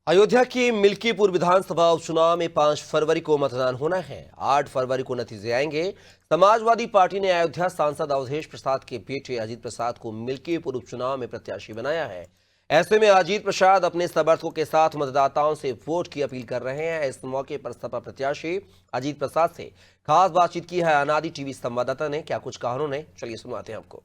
अयोध्या की मिल्कीपुर विधानसभा उपचुनाव में 5 फरवरी को मतदान होना है। 8 फरवरी को नतीजे आएंगे। समाजवादी पार्टी ने अयोध्या सांसद अवधेश प्रसाद के बेटे अजीत प्रसाद को मिल्कीपुर उपचुनाव में प्रत्याशी बनाया है। ऐसे में अजीत प्रसाद अपने समर्थकों के साथ मतदाताओं से वोट की अपील कर रहे हैं। इस मौके पर सपा प्रत्याशी अजीत प्रसाद से खास बातचीत की है अनादि टीवी संवाददाता ने। क्या कुछ कहा उन्होंने, चलिए सुनवाते हैं आपको।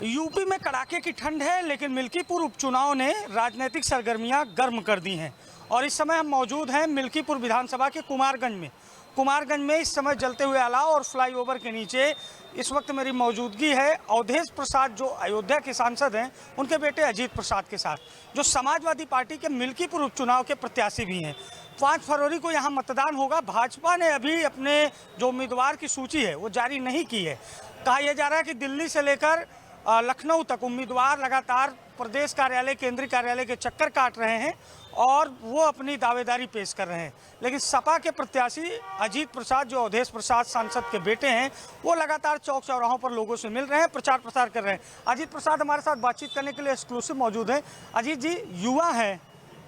यूपी में कड़ाके की ठंड है, लेकिन मिल्कीपुर उपचुनाव ने राजनीतिक सरगर्मियां गर्म कर दी हैं और इस समय हम मौजूद हैं मिल्कीपुर विधानसभा के कुमारगंज में। कुमारगंज में इस समय जलते हुए अलाव और फ्लाईओवर के नीचे इस वक्त मेरी मौजूदगी है अवधेश प्रसाद, जो अयोध्या के सांसद हैं, उनके बेटे अजीत प्रसाद के साथ, जो समाजवादी पार्टी के मिल्कीपुर उपचुनाव के प्रत्याशी भी हैं। 5 फरवरी को यहाँ मतदान होगा। भाजपा ने अभी अपने जो उम्मीदवार की सूची है वो जारी नहीं की है। कहा यह जा रहा है कि दिल्ली से लेकर लखनऊ तक उम्मीदवार लगातार प्रदेश कार्यालय, केंद्रीय कार्यालय के चक्कर काट रहे हैं और वो अपनी दावेदारी पेश कर रहे हैं। लेकिन सपा के प्रत्याशी अजीत प्रसाद, जो अवधेश प्रसाद सांसद के बेटे हैं, वो लगातार चौक चौराहों पर लोगों से मिल रहे हैं, प्रचार प्रसार कर रहे हैं। अजीत प्रसाद हमारे साथ बातचीत करने के लिए एक्सक्लूसिव मौजूद हैं। अजीत जी युवा हैं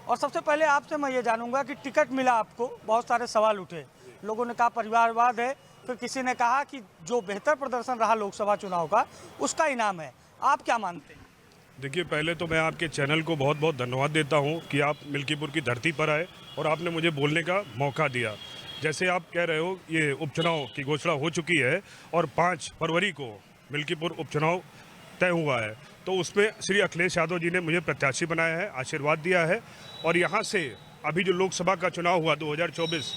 और सबसे पहले आपसे मैं ये जानूंगा कि टिकट मिला आपको, बहुत सारे सवाल उठे। लोगों ने कहा परिवारवाद है, फिर किसी ने कहा कि जो बेहतर प्रदर्शन रहा लोकसभा चुनाव का उसका इनाम है। आप क्या मानते हैं? देखिए, पहले तो मैं आपके चैनल को बहुत बहुत धन्यवाद देता हूं कि आप मिल्कीपुर की धरती पर आए और आपने मुझे बोलने का मौका दिया। जैसे आप कह रहे हो, ये उपचुनाव की घोषणा हो चुकी है और 5 फरवरी को मिल्कीपुर उपचुनाव तय हुआ है, तो उसमें श्री अखिलेश यादव जी ने मुझे प्रत्याशी बनाया है, आशीर्वाद दिया है। और यहाँ से अभी जो लोकसभा का चुनाव हुआ 2024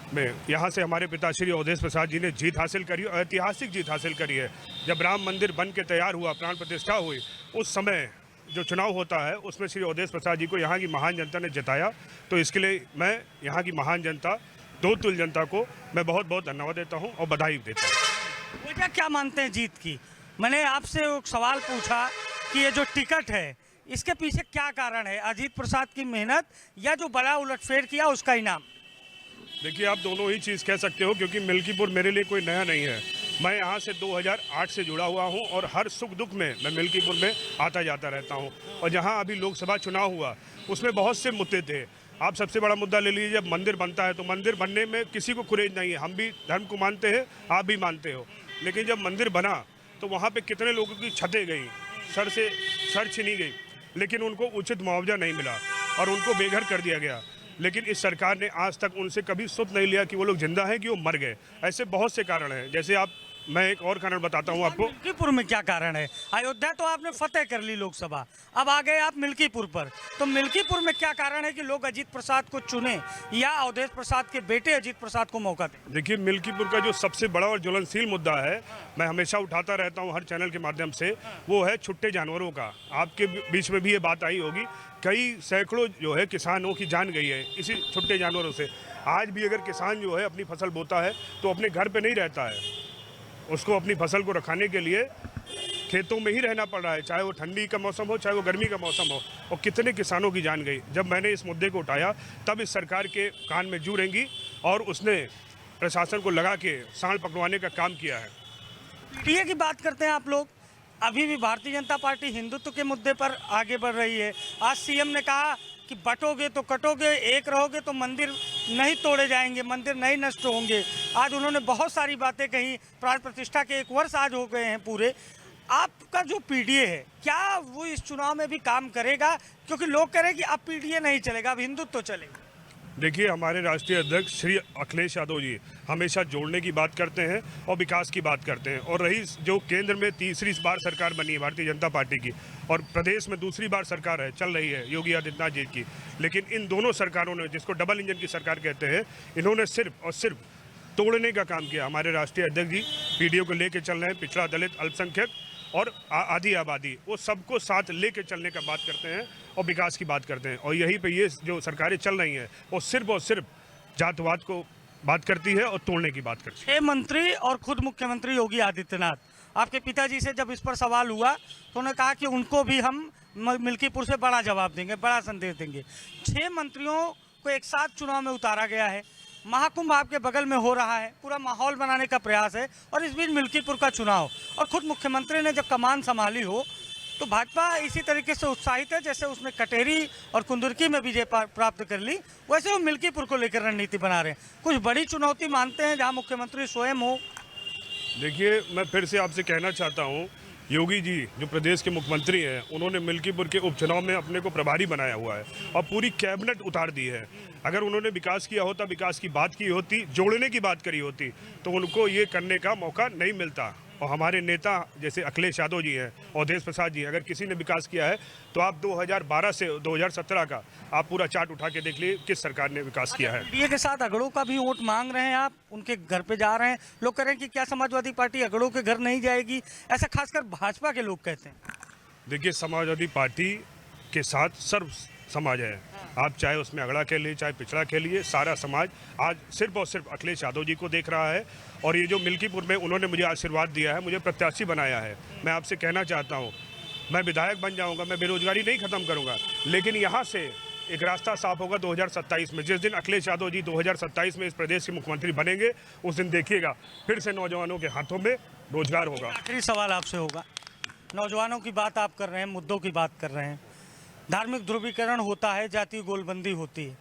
में, यहाँ से हमारे पिता श्री अवधेश प्रसाद जी ने जीत हासिल करी और ऐतिहासिक जीत हासिल करी है। जब राम मंदिर बन के तैयार हुआ, प्राण प्रतिष्ठा हुई, उस समय जो चुनाव होता है उसमें श्री अवधेश प्रसाद जी को यहाँ की महान जनता ने जिताया। तो इसके लिए मैं यहाँ की महान जनता, दो तुल जनता को मैं बहुत बहुत धन्यवाद देता हूँ और बधाई देता हूँ। वजह क्या मानते हैं जीत की? मैंने आपसे एक सवाल पूछा कि ये जो टिकट है इसके पीछे क्या कारण है? अजीत प्रसाद की मेहनत या जो बड़ा उलटफेर किया उसका इनाम? देखिए, आप दोनों ही चीज़ कह सकते हो, क्योंकि मिल्कीपुर मेरे लिए कोई नया नहीं है। मैं यहाँ से 2008 से जुड़ा हुआ हूँ और हर सुख दुख में मैं मिल्कीपुर में आता जाता रहता हूँ। और जहाँ अभी लोकसभा चुनाव हुआ उसमें बहुत से मुद्दे थे। आप सबसे बड़ा मुद्दा ले लीजिए, जब मंदिर बनता है तो मंदिर बनने में किसी को कुरेज नहीं है, हम भी धर्म को मानते हैं, आप भी मानते हो। लेकिन जब मंदिर बना तो वहाँ पर कितने लोगों की छतें गई, सर छीनी गई, लेकिन उनको उचित मुआवजा नहीं मिला और उनको बेघर कर दिया गया। लेकिन इस सरकार ने आज तक उनसे कभी सुध नहीं लिया कि वो लोग जिंदा हैं कि वो मर गए। ऐसे बहुत से कारण हैं। जैसे मैं एक और कारण बताता हूँ आपको। मिल्कीपुर में क्या कारण है? अयोध्या तो आपने फतेह कर ली लोकसभा, अब आ गए आप मिल्कीपुर पर, तो मिल्कीपुर में क्या कारण है कि लोग अजीत प्रसाद को चुने या अवधेश प्रसाद के बेटे अजीत प्रसाद को मौका दें? देखिए, मिल्कीपुर का जो सबसे बड़ा और ज्वलनशील मुद्दा है, मैं हमेशा उठाता रहता हूँ हर चैनल के माध्यम से, वो है छुट्टे जानवरों का। आपके बीच में भी ये बात आई होगी, कई सैकड़ों जो है किसानों की जान गई है इसी छुट्टे जानवरों से। आज भी अगर किसान जो है अपनी फसल बोता है तो अपने घर पे नहीं रहता है, उसको अपनी फसल को रखाने के लिए खेतों में ही रहना पड़ रहा है, चाहे वो ठंडी का मौसम हो, चाहे वो गर्मी का मौसम हो। और कितने किसानों की जान गई। जब मैंने इस मुद्दे को उठाया तब इस सरकार के कान में जू रेंगी और उसने प्रशासन को लगा के सांड पकड़वाने का काम किया है। पीडीए की बात करते हैं आप लोग, अभी भी भारतीय जनता पार्टी हिंदुत्व के मुद्दे पर आगे बढ़ रही है। आज सीएम ने कहा कि बटोगे तो कटोगे, एक रहोगे तो मंदिर नहीं तोड़े जाएंगे, मंदिर नहीं नष्ट होंगे। आज उन्होंने बहुत सारी बातें कही। प्राण प्रतिष्ठा के 1 वर्ष आज हो गए हैं पूरे। आपका जो पीडीए है, क्या वो इस चुनाव में भी काम करेगा? क्योंकि लोग कह रहे हैं कि अब पीडीए नहीं चलेगा, अब हिंदुत्व चलेगा। देखिए, हमारे राष्ट्रीय अध्यक्ष श्री अखिलेश यादव जी हमेशा जोड़ने की बात करते हैं और विकास की बात करते हैं। और रही जो केंद्र में तीसरी बार सरकार बनी है भारतीय जनता पार्टी की, और प्रदेश में दूसरी बार सरकार है चल रही है योगी आदित्यनाथ जी की, लेकिन इन दोनों सरकारों ने, जिसको डबल इंजन की सरकार कहते हैं, इन्होंने सिर्फ और सिर्फ तोड़ने का काम किया। हमारे राष्ट्रीय अध्यक्ष जी पीडीओ को लेकर चल रहे हैं, पिछड़ा, दलित, अल्पसंख्यक और आदि आबादी, वो सबको साथ लेके चलने का बात करते हैं और विकास की बात करते हैं। और यहीं पे ये जो सरकारें चल रही हैं वो सिर्फ और सिर्फ जातवाद को बात करती है और तोड़ने की बात करती है। 6 मंत्री और खुद मुख्यमंत्री योगी आदित्यनाथ, आपके पिताजी से जब इस पर सवाल हुआ तो उन्होंने कहा कि उनको भी हम मिल्कीपुर से बड़ा जवाब देंगे, बड़ा संदेश देंगे। 6 मंत्रियों को एक साथ चुनाव में उतारा गया है, महाकुंभ आपके बगल में हो रहा है, पूरा माहौल बनाने का प्रयास है, और इस बीच मिल्कीपुर का चुनाव, और खुद मुख्यमंत्री ने जब कमान संभाली हो तो भाजपा इसी तरीके से उत्साहित है, जैसे उसने कटेरी और कुंदुरकी में विजय प्राप्त कर ली, वैसे वो मिल्कीपुर को लेकर रणनीति बना रहे हैं। कुछ बड़ी चुनौती मानते हैं जहां मुख्यमंत्री स्वयं हो? देखिए, मैं फिर से आपसे कहना चाहता हूँ, योगी जी जो प्रदेश के मुख्यमंत्री हैं, उन्होंने मिल्कीपुर के उपचुनाव में अपने को प्रभारी बनाया हुआ है और पूरी कैबिनेट उतार दी है। अगर उन्होंने विकास किया होता, विकास की बात की होती, जोड़ने की बात करी होती, तो उनको ये करने का मौका नहीं मिलता। और हमारे नेता जैसे अखिलेश यादव जी हैं, अवधेश प्रसाद जी, अगर किसी ने विकास किया है तो आप 2012 से 2017 का आप पूरा चार्ट उठा के देख लीजिए किस सरकार ने विकास किया है। एनडीए के साथ अगड़ों का भी वोट मांग रहे हैं आप, उनके घर पे जा रहे हैं, लोग कह रहे हैं कि क्या समाजवादी पार्टी अगड़ों के घर नहीं जाएगी, ऐसा खासकर भाजपा के लोग कहते हैं। देखिए, समाजवादी पार्टी के साथ सर्व समाज है, आप चाहे उसमें अगड़ा कह लीजिए, चाहे पिछड़ा कह लीजिए, सारा समाज आज सिर्फ और सिर्फ अखिलेश यादव जी को देख रहा है। और ये जो मिल्कीपुर में उन्होंने मुझे आशीर्वाद दिया है, मुझे प्रत्याशी बनाया है, मैं आपसे कहना चाहता हूँ, मैं विधायक बन जाऊँगा, मैं बेरोजगारी नहीं खत्म करूँगा, लेकिन यहाँ से एक रास्ता साफ होगा 2027 में। जिस दिन अखिलेश यादव जी 2027 में इस प्रदेश के मुख्यमंत्री बनेंगे, उस दिन देखिएगा फिर से नौजवानों के हाथों में रोजगार होगा। आखिरी सवाल आपसे होगा, नौजवानों की बात आप कर रहे हैं, मुद्दों की बात कर रहे हैं, धार्मिक ध्रुवीकरण होता है, जातीय गोलबंदी होती है,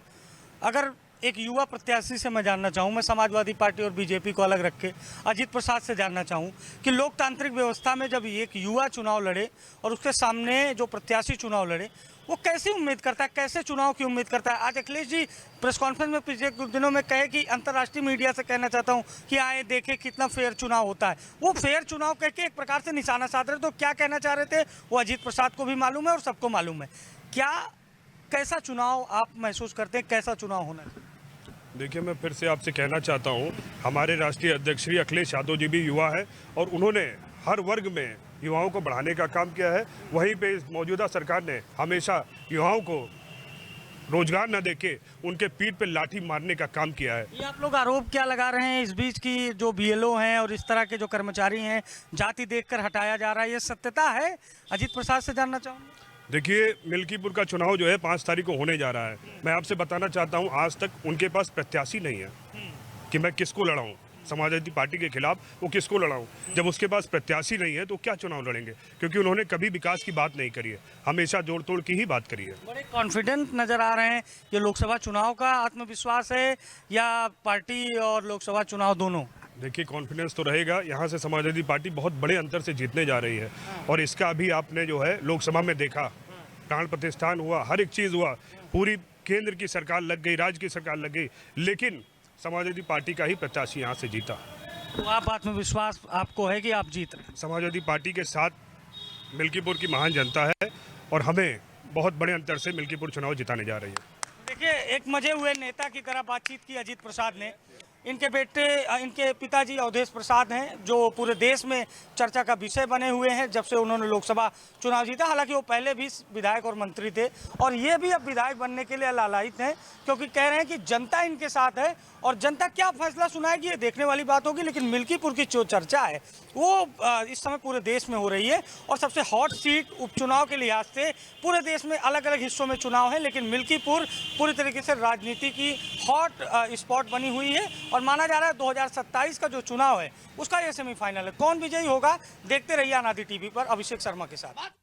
अगर एक युवा प्रत्याशी से मैं जानना चाहूँ, मैं समाजवादी पार्टी और बीजेपी को अलग रख के अजीत प्रसाद से जानना चाहूँ कि लोकतांत्रिक व्यवस्था में जब एक युवा चुनाव लड़े और उसके सामने जो प्रत्याशी चुनाव लड़े, वो कैसी उम्मीद करता है, कैसे चुनाव की उम्मीद करता है? आज अखिलेश जी प्रेस कॉन्फ्रेंस में पिछले कुछ दिनों में कहे कि अंतर्राष्ट्रीय मीडिया से कहना चाहता हूँ कि आए देखें कितना फेयर चुनाव होता है। वो फेयर चुनाव कह के एक प्रकार से निशाना साध रहे, तो क्या कहना चाह रहे थे वो अजीत प्रसाद को भी मालूम है और सबको मालूम है। क्या कैसा चुनाव आप महसूस करते हैं, कैसा चुनाव होना चाहिए? देखिए, मैं फिर से आपसे कहना चाहता हूँ, हमारे राष्ट्रीय अध्यक्ष श्री अखिलेश यादव जी भी युवा है और उन्होंने हर वर्ग में युवाओं को बढ़ाने का काम किया है। वहीं पे इस मौजूदा सरकार ने हमेशा युवाओं को रोजगार न देके उनके पीठ पे लाठी मारने का काम किया है। ये आप लोग आरोप क्या लगा रहे हैं इस बीच की जो बीएलओ हैं और इस तरह के जो कर्मचारी हैं, जाति देखकर हटाया जा रहा है, ये सत्यता है? अजीत प्रसाद से जानना चाहूँगा। देखिए, मिल्कीपुर का चुनाव जो है 5 तारीख को होने जा रहा है। मैं आपसे बताना चाहता हूँ, आज तक उनके पास प्रत्याशी नहीं है कि मैं किसको लड़ाऊँ, समाजवादी पार्टी के खिलाफ वो किसको लड़ाऊँ। जब उसके पास प्रत्याशी नहीं है तो क्या चुनाव लड़ेंगे, क्योंकि उन्होंने कभी विकास की बात नहीं करी है, हमेशा जोड़ तोड़ की ही बात करी है। बड़े कॉन्फिडेंट नजर आ रहे हैं। ये लोकसभा चुनाव का आत्मविश्वास है या पार्टी और लोकसभा चुनाव दोनों? देखिए, कॉन्फिडेंस तो रहेगा। यहाँ से समाजवादी पार्टी बहुत बड़े अंतर से जीतने जा रही है और इसका अभी आपने जो है लोकसभा में देखा, प्राण प्रतिष्ठान हुआ, हर एक चीज़ हुआ, पूरी केंद्र की सरकार लग गई, राज्य की सरकार लग गई, लेकिन समाजवादी पार्टी का ही प्रत्याशी यहाँ से जीता। तो आप आत्मविश्वास आपको है कि आप जीत रहे हैं? समाजवादी पार्टी के साथ मिल्कीपुर की महान जनता है और हमें बहुत बड़े अंतर से मिल्कीपुर चुनाव जिताने जा रही है। देखिए, एक मजे हुए नेता की तरह बातचीत की अजीत प्रसाद ने। इनके पिताजी अवधेश प्रसाद हैं जो पूरे देश में चर्चा का विषय बने हुए हैं जब से उन्होंने लोकसभा चुनाव जीता। हालांकि वो पहले भी विधायक और मंत्री थे और ये भी अब विधायक बनने के लिए लालायित हैं, क्योंकि कह रहे हैं कि जनता इनके साथ है और जनता क्या फैसला सुनाएगी ये देखने वाली बात होगी। लेकिन मिल्कीपुर की जो चर्चा है वो इस समय पूरे देश में हो रही है और सबसे हॉट सीट उपचुनाव के लिहाज से पूरे देश में अलग अलग हिस्सों में चुनाव है, लेकिन मिल्कीपुर पूरी तरीके से राजनीति की हॉट स्पॉट बनी हुई है और माना जा रहा है 2027 का जो चुनाव है उसका ये सेमीफाइनल है। कौन विजयी होगा, देखते रहिए अनादि टीवी पर अभिषेक शर्मा के साथ।